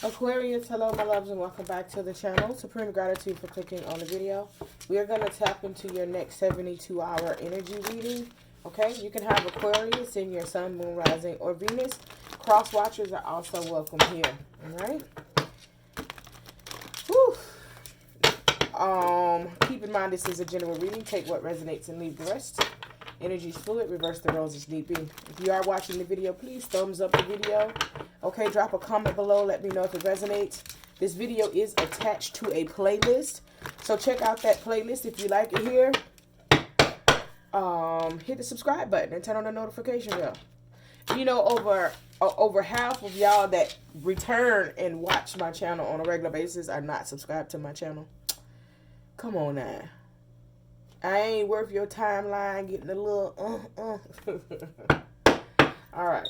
Aquarius, hello my loves and welcome back to the channel. Supreme gratitude for clicking on the video. We are going to tap into your next 72-hour energy reading. Okay, you can have Aquarius in your sun, moon, rising, or Venus. Cross watchers are also welcome here. Alright. Keep in mind this is a general reading. Take what resonates and leave the rest. Energy's fluid. Reverse the roles as need be. If you are watching the video, please thumbs up the video. Okay, drop a comment below. Let me know if it resonates. This video is attached to a playlist. So check out that playlist if you like it here. Hit the subscribe button and turn on the notification bell. You know, over half of y'all that return and watch my channel on a regular basis are not subscribed to my channel. Come on now. I ain't worth your timeline getting a little All right.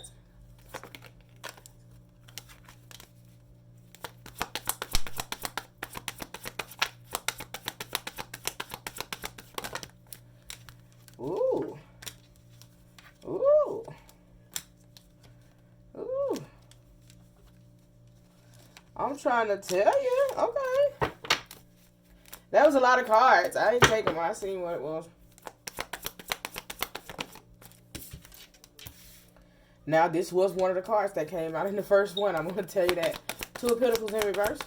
Ooh. Ooh. Ooh. I'm trying to tell you. Okay. That was a lot of cards. I didn't take them. I seen what it was. Now, this was one of the cards that came out in the first one. I'm going to tell you that. Two of Pentacles in reverse.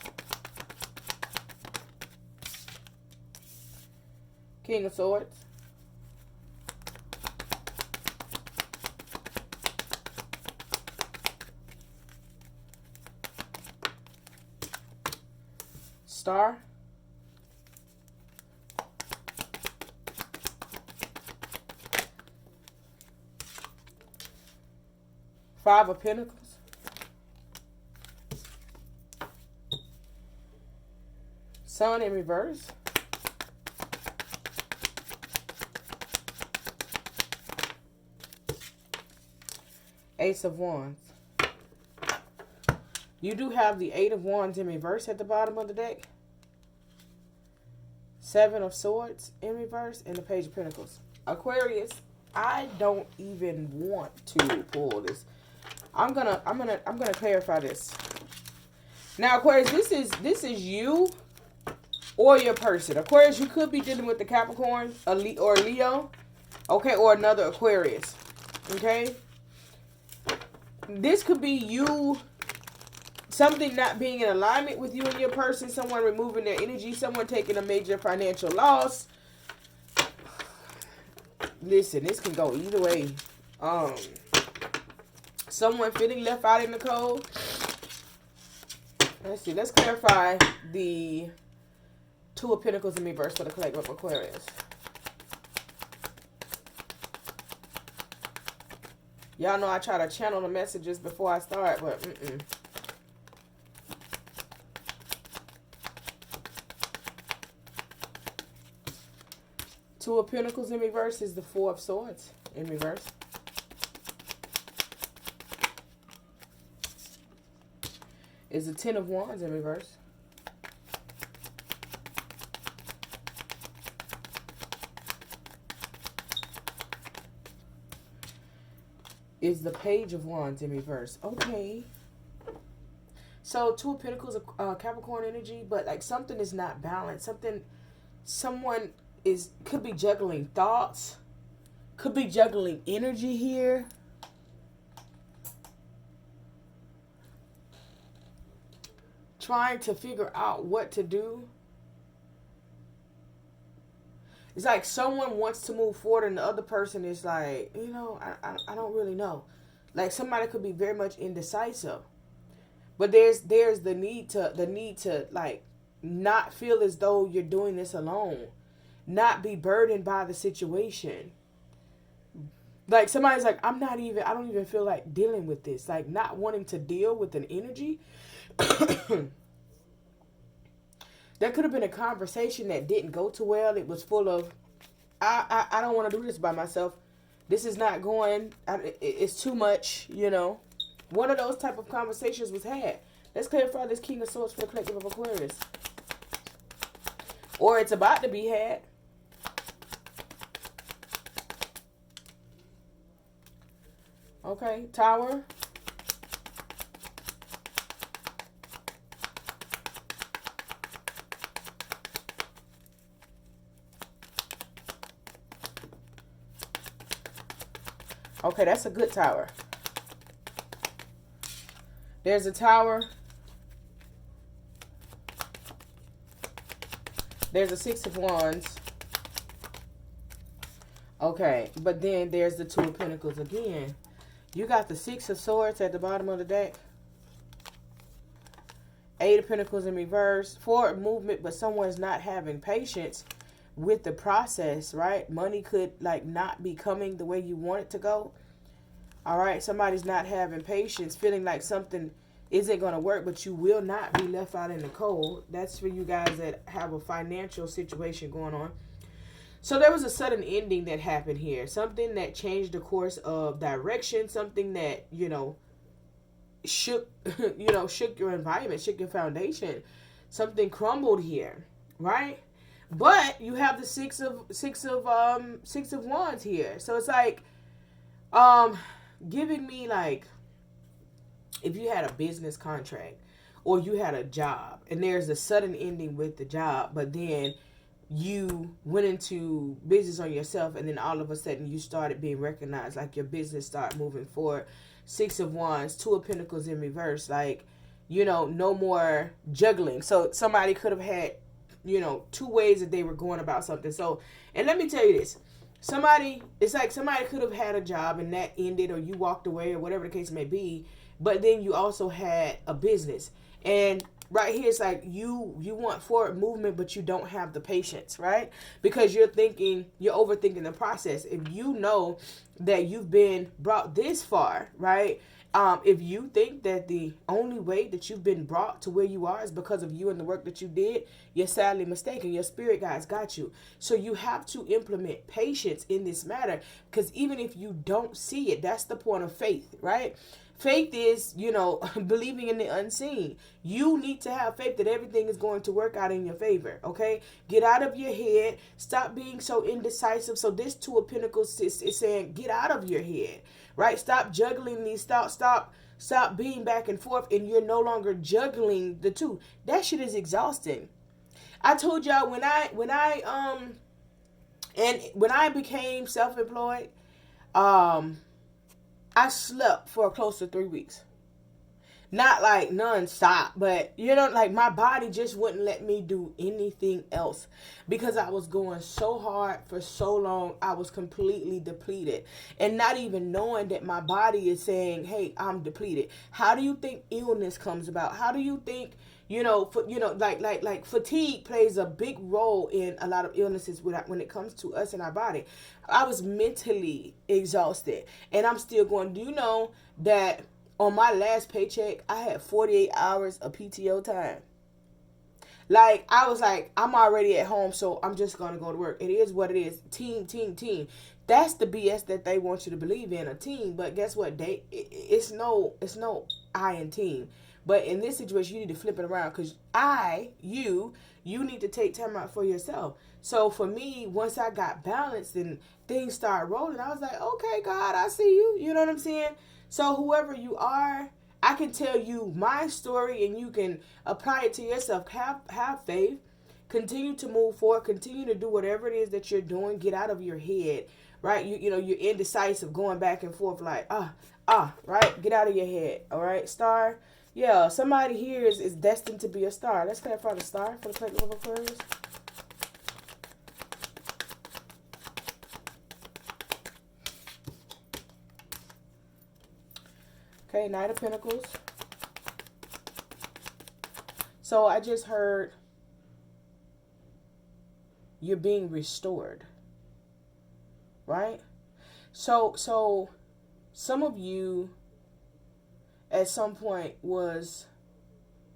King of Swords. Star. Five of Pentacles. Sun in reverse. Ace of Wands. You do have the Eight of Wands in reverse at the bottom of the deck. Seven of Swords in reverse and the Page of Pentacles. Aquarius, I don't even want to pull this. I'm gonna clarify this. Now, Aquarius, this is you or your person. Aquarius, you could be dealing with the Capricorn or Leo, okay, or another Aquarius, okay. This could be you, something not being in alignment with you and your person, someone removing their energy, someone taking a major financial loss. Listen, this can go either way. Someone feeling left out in the cold. Let's see. Let's clarify the Two of Pentacles in reverse for the collective of Aquarius. Y'all know I try to channel the messages before I start, but Two of Pentacles in reverse is the Four of Swords in reverse. Is the Ten of Wands in reverse. Is the Page of Wands in reverse. Okay. So Two of Pentacles, Capricorn energy, but like something is not balanced. Someone could be juggling thoughts, could be juggling energy here. Trying to figure out what to do. It's like someone wants to move forward and the other person is like, you know, I don't really know. Like somebody could be very much indecisive. But there's the need to like not feel as though you're doing this alone. Not be burdened by the situation. Like somebody's like, I don't even feel like dealing with this. Like not wanting to deal with an energy. There could have been a conversation that didn't go too well. It was full of, I don't want to do this by myself. This is not going, it's too much, you know. One of those type of conversations was had. Let's clarify this King of Swords for the collective of Aquarius. Or it's about to be had. Okay, Tower. Okay, that's a good tower. There's a tower. There's a 6 of Wands. Okay, but then there's the 2 of Pentacles again. You got the 6 of Swords at the bottom of the deck. 8 of Pentacles in reverse. Forward movement, but someone's not having patience with the process, right? Money could like not be coming the way you want it to go. All right, somebody's not having patience, feeling like something isn't going to work, but you will not be left out in the cold. That's for you guys that have a financial situation going on. So there was a sudden ending that happened here. Something that changed the course of direction. Something that, you know, shook, shook your environment, shook your foundation. Something crumbled here, right? But you have the six of Wands here. So it's like, giving me like, if you had a business contract or you had a job and there's a sudden ending with the job, but then you went into business on yourself and then all of a sudden you started being recognized, like your business started moving forward. 6 of Wands, 2 of Pentacles in reverse, like, you know, no more juggling. So somebody could have had, you know, 2 ways that they were going about something. So, and let me tell you this, it's like somebody could have had a job and that ended, or you walked away, or whatever the case may be, but then you also had a business. And right here, it's like you want forward movement, but you don't have the patience, right? Because you're overthinking the process. If you know that you've been brought this far, right? If you think that the only way that you've been brought to where you are is because of you and the work that you did, you're sadly mistaken. Your spirit guides got you. So you have to implement patience in this matter, because even if you don't see it, that's the point of faith, right? Faith is, you know, believing in the unseen. You need to have faith that everything is going to work out in your favor, okay? Get out of your head. Stop being so indecisive. So this 2 of Pentacles is saying, get out of your head, right? Stop juggling these thoughts. Stop being back and forth, and you're no longer juggling the two. That shit is exhausting. I told y'all when I became self-employed, I slept for close to 3 weeks. Not like non-stop, but, you know, like my body just wouldn't let me do anything else because I was going so hard for so long. I was completely depleted, and not even knowing that my body is saying, hey, I'm depleted. How do you think illness comes about? How do you think, like fatigue plays a big role in a lot of illnesses when it comes to us and our body. I was mentally exhausted, and I'm still going. Do you know that on my last paycheck, I had 48 hours of PTO time? Like, I was like, I'm already at home, so I'm just going to go to work. It is what it is. Team. That's the BS that they want you to believe in, a team. But guess what? It's no I in team. But in this situation, you need to flip it around, because you need to take time out for yourself. So for me, once I got balanced and things started rolling, I was like, okay, God, I see you. You know what I'm saying? So whoever you are, I can tell you my story and you can apply it to yourself. Have faith. Continue to move forward. Continue to do whatever it is that you're doing. Get out of your head, right? You're indecisive, going back and forth like, right? Get out of your head, all right? Star. Yeah, somebody here is destined to be a star. Let's clarify the star for the collective of Aquarius. Okay, Knight of Pentacles. So I just heard you're being restored, right? So some of you at some point was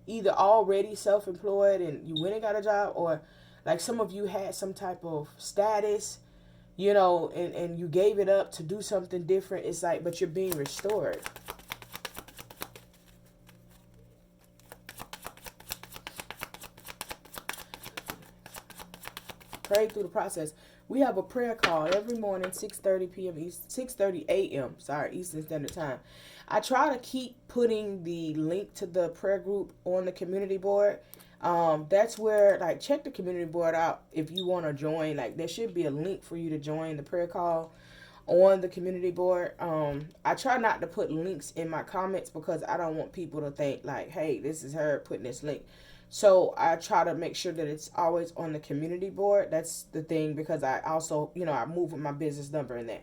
either already self-employed and you went and got a job, or like some of you had some type of status, and you gave it up to do something different. It's like, but you're being restored. Pray through the process. We have a prayer call every morning, 6:30 p.m. 6:30 a.m. Eastern Standard Time. I try to keep putting the link to the prayer group on the community board. That's where, like, check the community board out if you want to join. Like, there should be a link for you to join the prayer call. on the community board. I try not to put links in my comments because I don't want people to think like, hey, this is her putting this link. So I try to make sure that it's always on the community board. That's the thing, because I also, I move with my business number in that.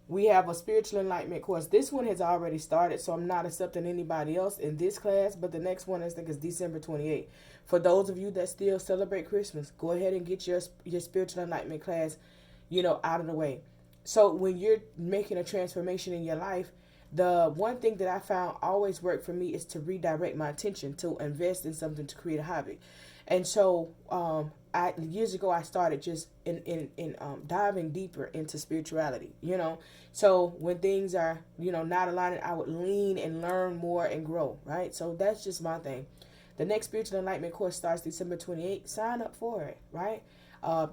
We have a spiritual enlightenment course. This one has already started, so I'm not accepting anybody else in this class. But the next one, I think, is December 28th. For those of you that still celebrate Christmas, go ahead and get your spiritual enlightenment class, out of the way. So when you're making a transformation in your life, the one thing that I found always worked for me is to redirect my attention to invest in something to create a hobby. And so years ago, I started just in diving deeper into spirituality, So when things are, not aligning, I would lean and learn more and grow, right? So that's just my thing. The next Spiritual Enlightenment course starts December 28th. Sign up for it, right?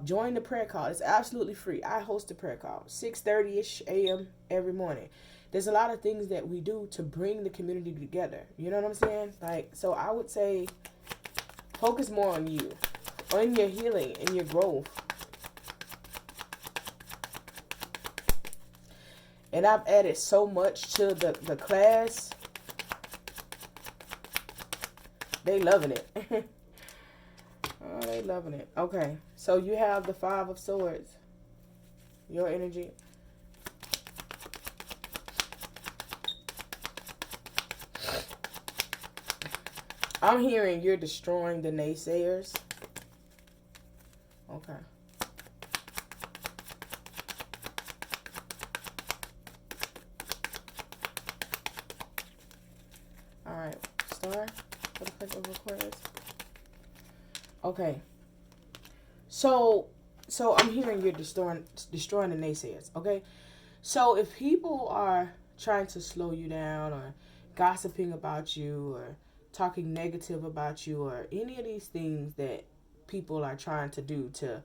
Join the prayer call. It's absolutely free. I host a prayer call, 6:30-ish a.m. every morning. There's a lot of things that we do to bring the community together. You know what I'm saying? So I would say focus more on you, on your healing and your growth. And I've added so much to the class. They loving it. Oh, they loving it. Okay, so you have the 5 of Swords. Your energy. I'm hearing you're destroying the naysayers. Okay. All right. Star for the Prince of Aquarius. Okay. So I'm hearing you're destroying the naysayers. Okay. So if people are trying to slow you down or gossiping about you or talking negative about you or any of these things that people are trying to do to,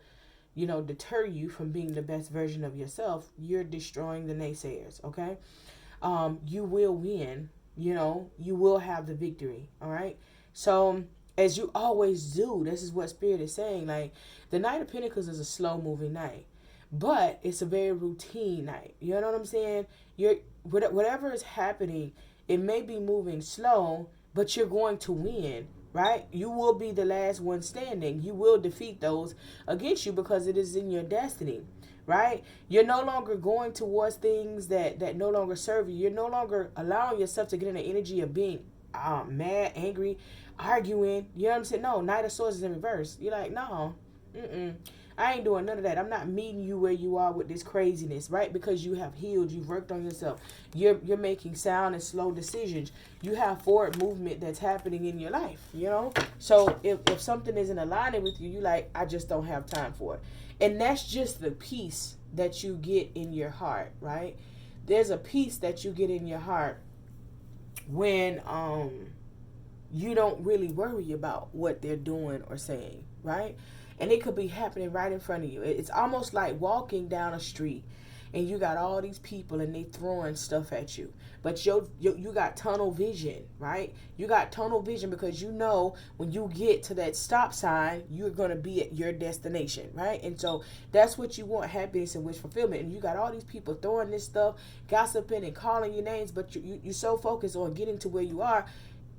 deter you from being the best version of yourself, you're destroying the naysayers, okay? You will win, you will have the victory, all right? So, as you always do, this is what Spirit is saying, like, the Knight of Pentacles is a slow-moving knight, but it's a very routine night. You know what I'm saying? Whatever is happening, it may be moving slow, but you're going to win, right? You will be the last one standing. You will defeat those against you because it is in your destiny, right? You're no longer going towards things that no longer serve you. You're no longer allowing yourself to get in the energy of being mad, angry, arguing. You know what I'm saying? No, Knight of Swords is in reverse. You're like, no, I ain't doing none of that. I'm not meeting you where you are with this craziness, right? Because you have healed. You've worked on yourself. You're making sound and slow decisions. You have forward movement that's happening in your life, So if something isn't aligning with you, you like, I just don't have time for it. And that's just the peace that you get in your heart, right? There's a peace that you get in your heart when you don't really worry about what they're doing or saying, right? And it could be happening right in front of you. It's almost like walking down a street and you got all these people and they throwing stuff at you. But you got tunnel vision, right? You got tunnel vision because you know when you get to that stop sign, you're going to be at your destination, right? And so that's what you want, happiness and wish fulfillment. And you got all these people throwing this stuff, gossiping and calling you names, but you're so focused on getting to where you are,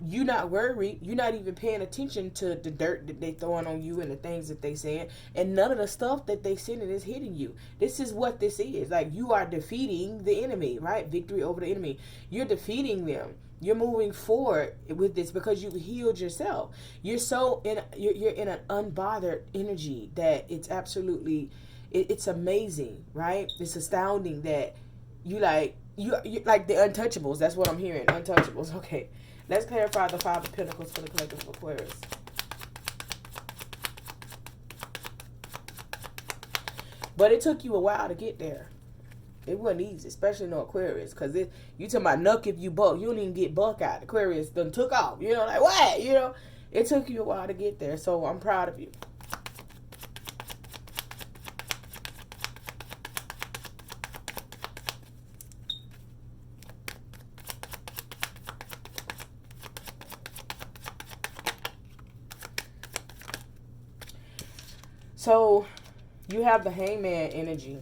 you're not worried. You're not even paying attention to the dirt that they throwing on you and the things that they saying. And none of the stuff that they sending is hitting you. This is what this is. Like, you are defeating the enemy, right? Victory over the enemy. You're defeating them. You're moving forward with this because you've healed yourself. You're in an unbothered energy that it's absolutely, it's amazing, right? It's astounding that you like the untouchables. That's what I'm hearing. Untouchables. Okay. Let's clarify the 5 of Pentacles for the collective of Aquarius. But it took you a while to get there. It wasn't easy, especially no Aquarius, because you talking about nuck if you buck. You don't even get buck out. Aquarius done took off. Like what? It took you a while to get there. So I'm proud of you. So, you have the Hangman energy.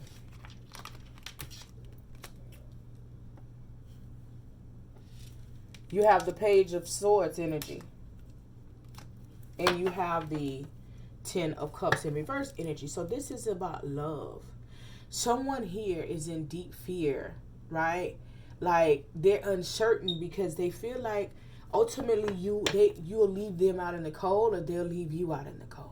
You have the Page of Swords energy. And you have the Ten of Cups in reverse energy. So this is about love. Someone here is in deep fear, right? Like they're uncertain because they feel like ultimately you'll leave them out in the cold, or they'll leave you out in the cold.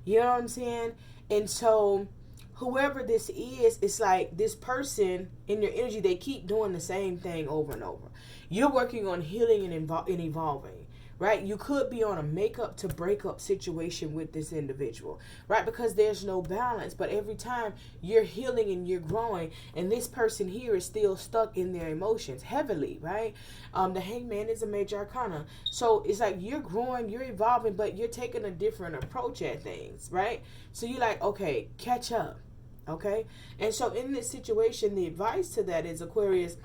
You know what I'm saying? And so whoever this is, it's like this person in your energy, they keep doing the same thing over and over. You're working on healing and evolving, right? You could be on a makeup to breakup situation with this individual, right? Because there's no balance. But every time you're healing and you're growing, and this person here is still stuck in their emotions heavily, right? The Hangman is a major arcana. So it's like you're growing, you're evolving, but you're taking a different approach at things, right? So you're like, okay, catch up, okay? And so in this situation, the advice to that is, Aquarius,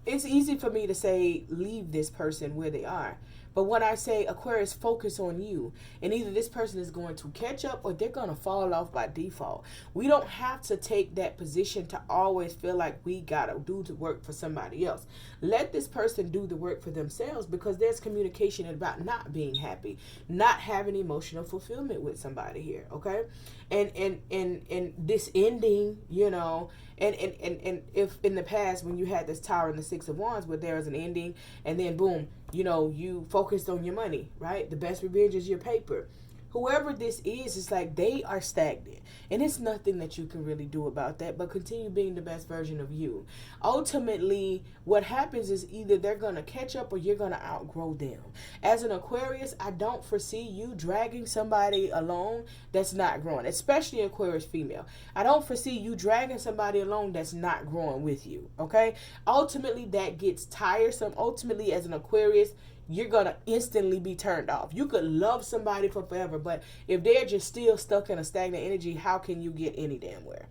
it's easy for me to say leave this person where they are. But when I say, Aquarius, focus on you, and either this person is going to catch up or they're going to fall off by default. We don't have to take that position to always feel like we got to do the work for somebody else. Let this person do the work for themselves, because there's communication about not being happy, not having emotional fulfillment with somebody here, okay? And this ending, you know, and if in the past when you had this Tower and the Six of Wands where there was an ending and then boom, you know, you focused on your money, right? The best revenge is your paper. Whoever this is, it's like they are stagnant. And it's nothing that you can really do about that, but continue being the best version of you. Ultimately, what happens is either they're going to catch up or you're going to outgrow them. As an Aquarius, I don't foresee you dragging somebody along that's not growing, especially Aquarius female. I don't foresee you dragging somebody along that's not growing with you, okay? Ultimately, that gets tiresome. Ultimately, as an Aquarius, you're going to instantly be turned off. You could love somebody for forever, but if they're just still stuck in a stagnant energy, how can you get any damn where?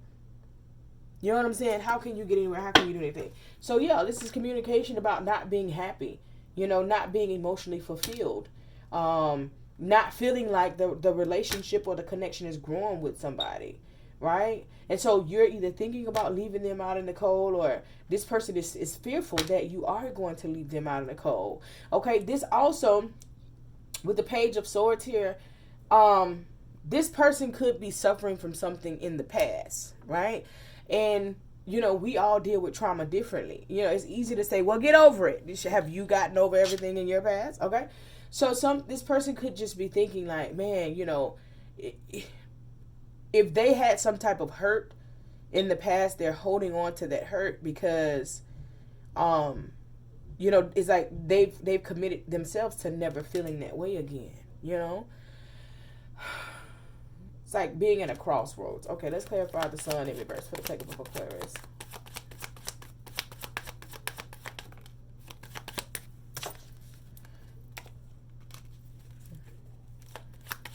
You know what I'm saying? How can you get anywhere? How can you do anything? So yeah, this is communication about not being happy, you know, not being emotionally fulfilled, not feeling like the relationship or the connection is growing with somebody, right? And so you're either thinking about leaving them out in the cold, or this person is fearful that you are going to leave them out in the cold. Okay, this also, with the Page of Swords here, this person could be suffering from something in the past, right? And, you know, we all deal with trauma differently. You know, it's easy to say, well, get over it. Have you gotten over everything in your past? Okay, so this person could just be thinking like, man, you know, if they had some type of hurt in the past, they're holding on to that hurt because, you know, it's like they've committed themselves to never feeling that way again, you know? It's like being in a crossroads. Okay, let's clarify the Sun in reverse for the sake of Aquarius.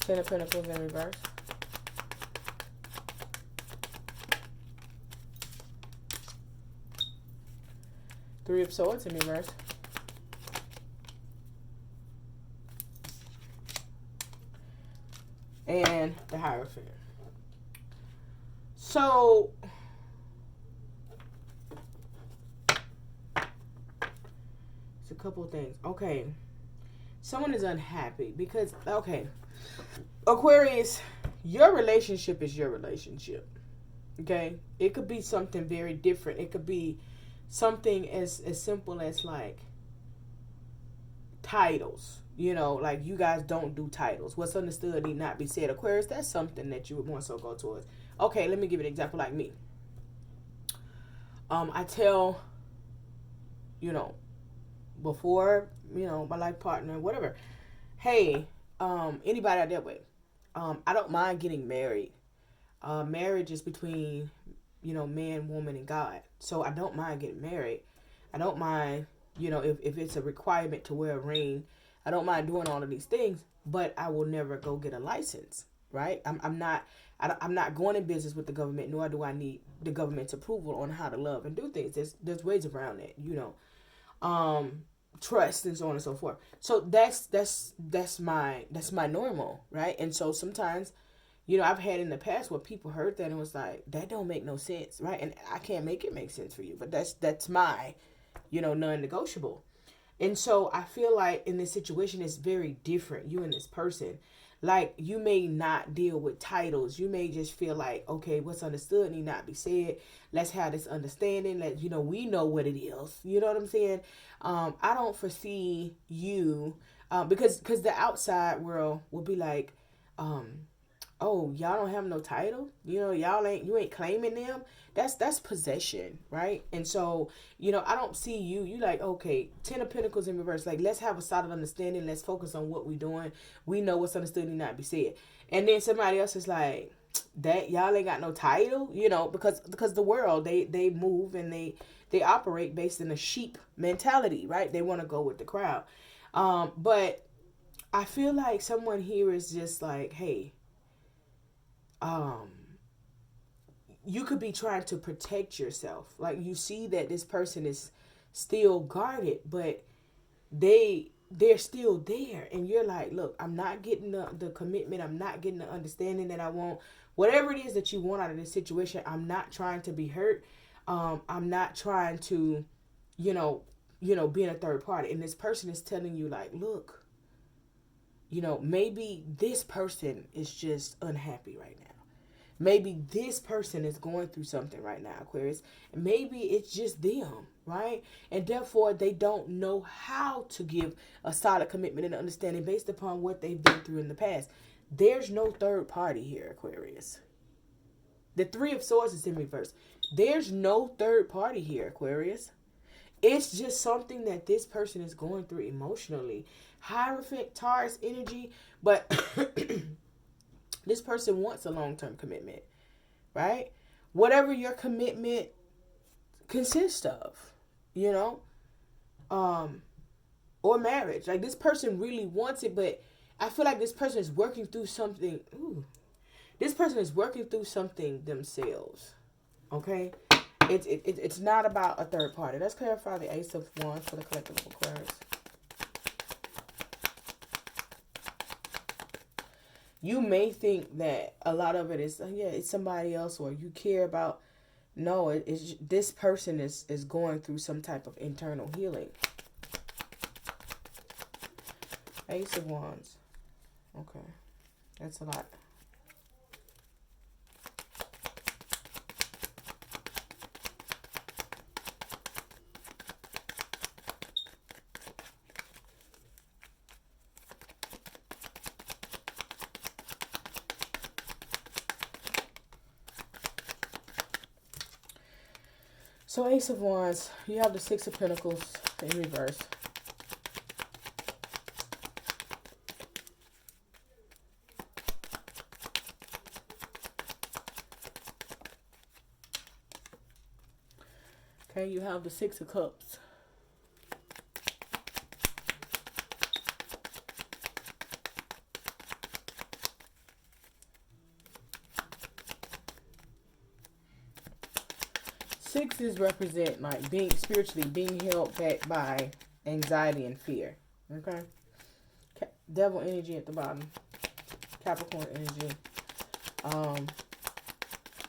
Ten of Pentacles in reverse. Three of Swords in reverse. And the Hierophant. So, it's a couple of things. Okay. Someone is unhappy because, okay, Aquarius, your relationship is your relationship. Okay? It could be something very different. It could be something as simple as like titles, you know, like you guys don't do titles. What's understood need not be said. Aquarius, that's something that you would more so go towards. Okay, let me give you an example like me. I tell, you know, before, you know, my life partner, whatever, hey, anybody I dealt with, I don't mind getting married. Marriage is between, you know, man, woman, and God. So I don't mind getting married. I don't mind, you know, if it's a requirement to wear a ring. I don't mind doing all of these things, but I will never go get a license, right? I'm not going in business with the government, nor do I need the government's approval on how to love and do things. There's ways around that, you know, trust and so on and so forth. So that's my normal, right? And so sometimes, you know, I've had in the past where people heard that and was like, that don't make no sense, right? And I can't make it make sense for you, but that's my non-negotiable. And so I feel like in this situation, it's very different, you and this person. Like, you may not deal with titles. You may just feel like, okay, what's understood need not be said. Let's have this understanding. We know what it is. You know what I'm saying? I don't foresee you, because the outside world will be like, oh, y'all don't have no title. You ain't claiming them. That's possession, right? And so, I don't see you like, okay, 10 of Pentacles in reverse. Like, let's have a solid understanding. Let's focus on what we're doing. We know what's understood and not be said. And then somebody else is like, that y'all ain't got no title, because the world, they move and they operate based in a sheep mentality, right? They want to go with the crowd. But I feel like someone here is just like, hey, you could be trying to protect yourself. Like, you see that this person is still guarded, but they're still there. And you're like, look, I'm not getting the commitment. I'm not getting the understanding that I want. Whatever it is that you want out of this situation, I'm not trying to be hurt. I'm not trying to, be in a third party. And this person is telling you, like, look, maybe this person is just unhappy right now. Maybe this person is going through something right now, Aquarius. Maybe it's just them, right? And therefore, they don't know how to give a solid commitment and understanding based upon what they've been through in the past. There's no third party here, Aquarius. The Three of Swords is in reverse. There's no third party here, Aquarius. It's just something that this person is going through emotionally. Hierophant, Taurus energy, but this person wants a long-term commitment, right? Whatever your commitment consists of, or marriage. Like, this person really wants it, but I feel like this person is working through something. This person is working through something themselves, okay? It's not about a third party. Let's clarify the Ace of Wands for the collective of Aquarius. You may think that a lot of it is, it's somebody else, or you care about. No, it's this person is going through some type of internal healing. Ace of Wands. Okay. That's a lot. So Ace of Wands, you have the Six of Pentacles in reverse. Okay, you have the Six of Cups. Sixes represent like being held back by anxiety and fear. Okay. Devil energy at the bottom. Capricorn energy. A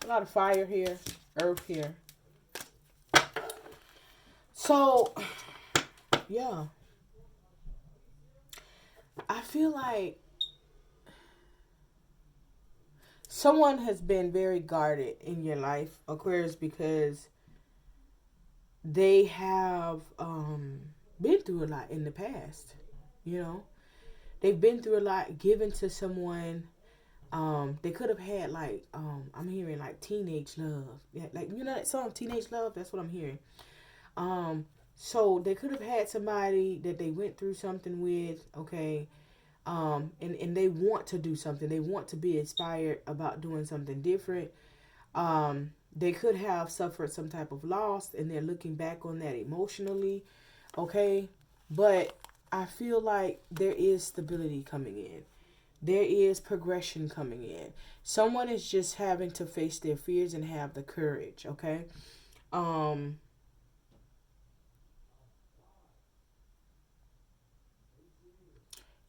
lot of fire here. Earth here. So, yeah. I feel like someone has been very guarded in your life, Aquarius, because they have been through a lot in the past. They've been through a lot, given to someone. They could have had like I'm hearing like teenage love. Yeah, like that song Teenage Love. That's what I'm hearing. So they could have had somebody that they went through something with. Okay. And they want to do something. They want to be inspired about doing something different. They could have suffered some type of loss, and they're looking back on that emotionally. Okay. But I feel like there is stability coming in. There is progression coming in. Someone is just having to face their fears and have the courage. Okay.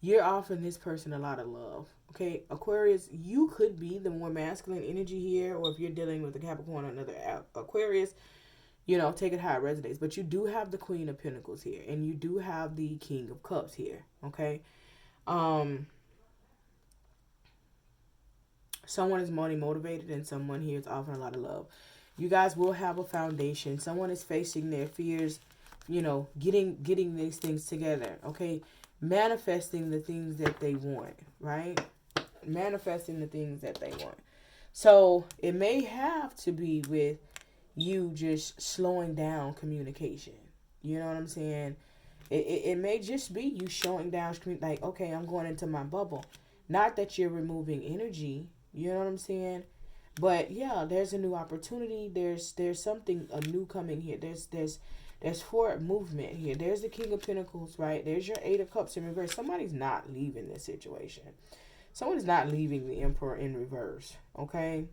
You're offering this person a lot of love. Okay, Aquarius, you could be the more masculine energy here, or if you're dealing with a Capricorn or another Aquarius, You know, take it how it resonates. But you do have the Queen of Pentacles here. And you do have the King of Cups here. Okay? Someone is money motivated and someone here is offering a lot of love. You guys will have a foundation. Someone is facing their fears, you know, getting these things together. Okay? Manifesting the things that they want. Right? Manifesting the things that they want. So it may have to be with you just slowing down communication. You know what I'm saying? It may just be you showing down, like, okay, I'm going into my bubble. Not that you're removing energy. You know what I'm saying? But yeah, there's a new opportunity. There's something new coming here. There's forward movement here. There's the King of Pentacles, right? There's your Eight of Cups in reverse. Somebody's not leaving this situation. Someone is not leaving the Emperor in reverse. Okay?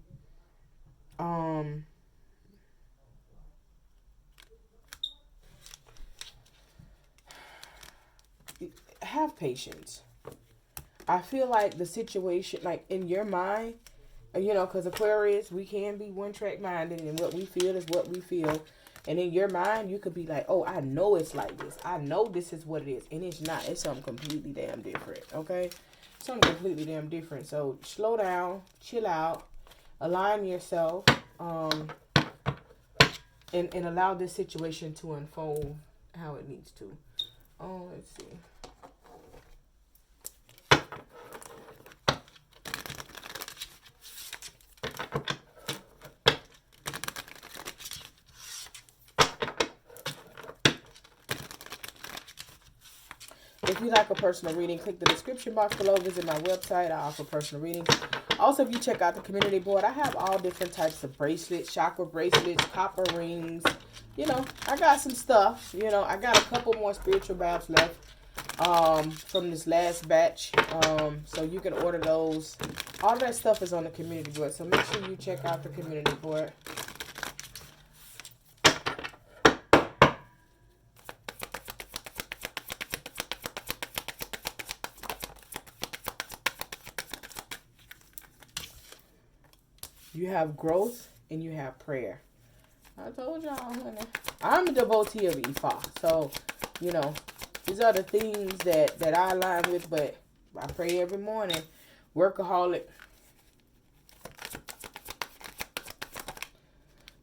Have patience. I feel like the situation, like in your mind, you know, because Aquarius, we can be one-track minded, and what we feel is what we feel. And in your mind, you could be like, oh, I know it's like this. I know this is what it is. And it's not. It's something completely damn different. Okay? Something completely damn different. So slow down, chill out, align yourself, and allow this situation to unfold how it needs to. Let's see. If you like a personal reading, click the description box below. Visit my website. I offer personal readings. Also, if you check out the community board, I have all different types of bracelets, chakra bracelets, copper rings. You know, I got some stuff. You know, I got a couple more spiritual baths left from this last batch. So you can order those. All that stuff is on the community board. So make sure you check out the community board. You have growth and you have prayer. I told y'all, honey. I'm a devotee of Ifa. So, you know, these are the things that I align with, but I pray every morning. Workaholic.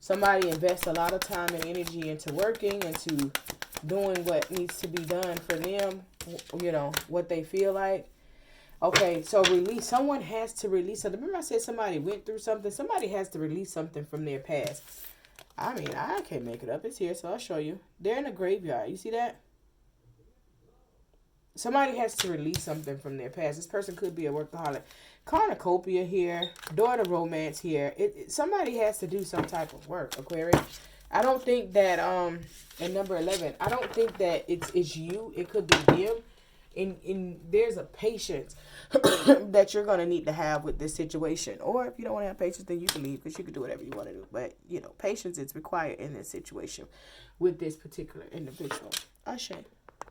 Somebody invests a lot of time and energy into working, into doing what needs to be done for them, you know, what they feel like. Okay, so release. Someone has to release something. Remember I said somebody went through something? Somebody has to release something from their past. I mean, I can't make it up. It's here, so I'll show you. They're in a graveyard. You see that? Somebody has to release something from their past. This person could be a workaholic. Cornucopia here. Door to romance here. Somebody has to do some type of work, Aquarius. I don't think that, in number 11, I don't think that it's you. It could be them. And there's a patience that you're going to need to have with this situation. Or if you don't want to have patience, then you can leave, because you can do whatever you want to do. But, you know, patience is required in this situation with this particular individual. Ashe.